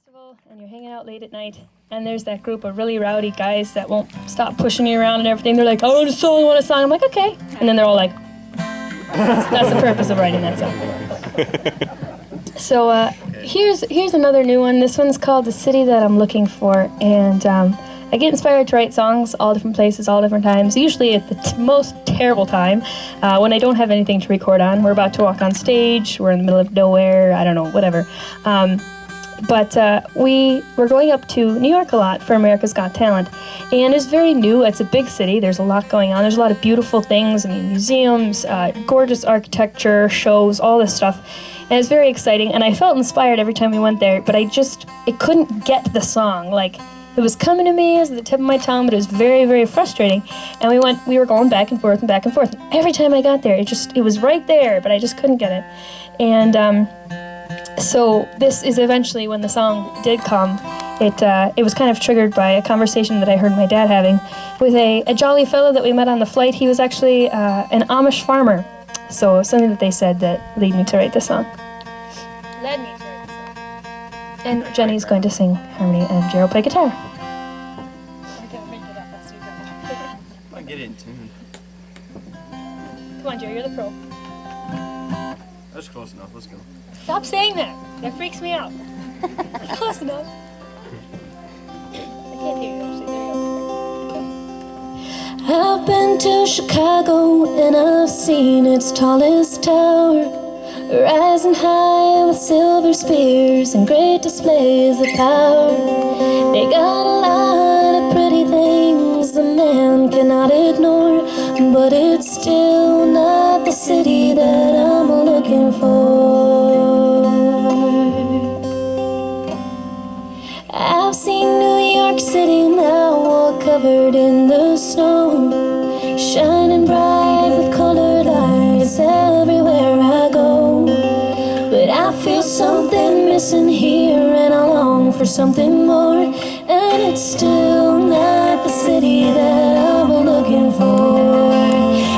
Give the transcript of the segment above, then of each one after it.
festival and you're hanging out late at night, and there's that group of really rowdy guys that won't stop pushing you around and everything. They're like, I want a song, I want a song. I'm like, okay. And then they're all like, that's the purpose of writing that song. So here's another new one. This one's called The City That I'm Looking For. And I get inspired to write songs all different places, all different times, usually at the most terrible time, when I don't have anything to record on. We're about to walk on stage, we're in the middle of nowhere, I don't know, whatever. But we're going up to New York a lot for America's Got Talent, and it's very new. It's a big city. There's a lot going on. There's a lot of beautiful things. I mean, museums, gorgeous architecture, shows, all this stuff, and it's very exciting. And I felt inspired every time we went there, but I couldn't get the song. Like, it was coming to me as the tip of my tongue, but it was very, very frustrating. And we were going back and forth and back and forth. Every time I got there, it was right there, but I just couldn't get it. And so this is eventually when the song did come. It was kind of triggered by a conversation that I heard my dad having with a jolly fellow that we met on the flight. He was actually an Amish farmer. So something that they said that led me to write this song. And Jenny's going to sing harmony and Gerald play guitar. I get it in tune. Come on, Jerry, you're the pro. That's close enough. Let's go. Stop saying that. That freaks me out. Close enough. I can't hear you, actually. There you go. I've been to Chicago and I've seen its tallest tower, rising high with silver spears and great displays of power. They got a lot of pretty things a man cannot ignore, but it's still not the city that I'm looking for. I've seen New York City now all covered in the snow, shining bright with colored lights everywhere I go. But I feel something missing here and I long for something more, and it's still not the city that I'm looking for.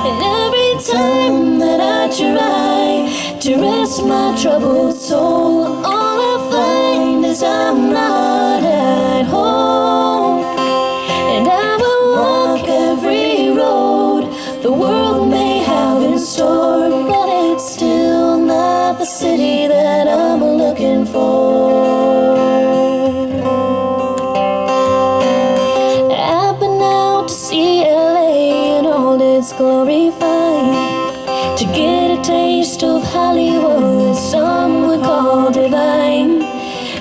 And every time that I try to rest my troubled soul, all I find is I'm not at home. And I will walk every road the world may have in store, but it's still not the city that I'm looking for. I've been out to see LA in all its glory fine, to get a taste of Hollywood some would call divine.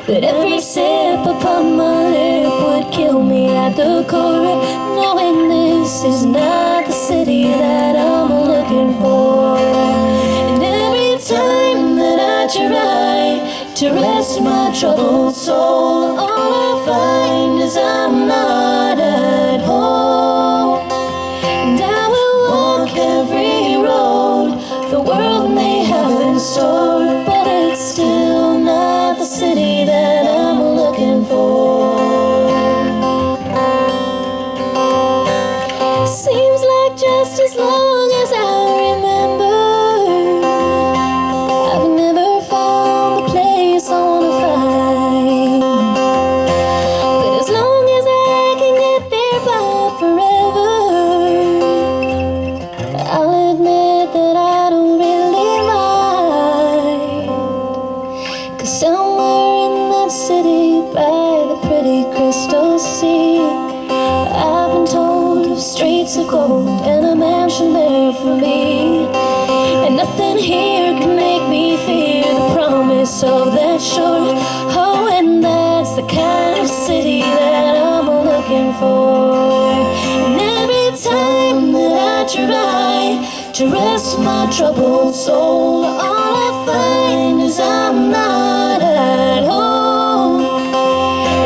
But every sip upon my lip would kill me at the core, knowing this is not the city that I'm looking for. And every time that I try to rest my troubled soul, all I find is I'm not at home. And I will walk every road the world may have in store, but it's still not the city that I'm looking for. Seems like just as long as I remember, I've never found the place I wanna find. But as long as I can get there by forever, I'll admit that I don't really mind. 'Cause somewhere in that city by the pretty crystal sea, I've been told of streets of gold and a mansion there for me. And nothing here can make me fear the promise of that shore. Oh, and that's the kind of city that I'm looking for. And every time that I try to rest my troubled soul, all I find is I'm not at home.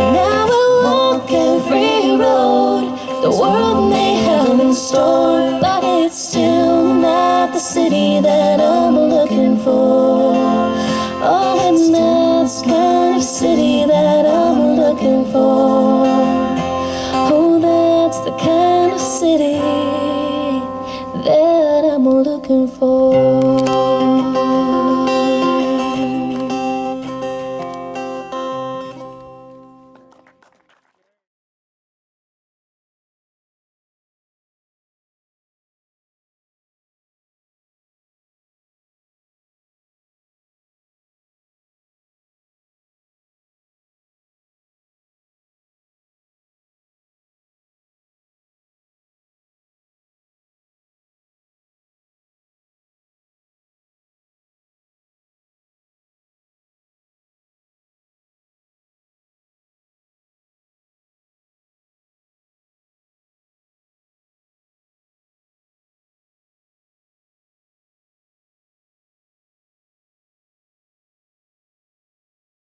And I will walk every road the world may have in store, but it's still not the city that I'm looking for. Oh, and that's the kind of city that I'm looking for. Oh, that's the kind of city that I'm looking for.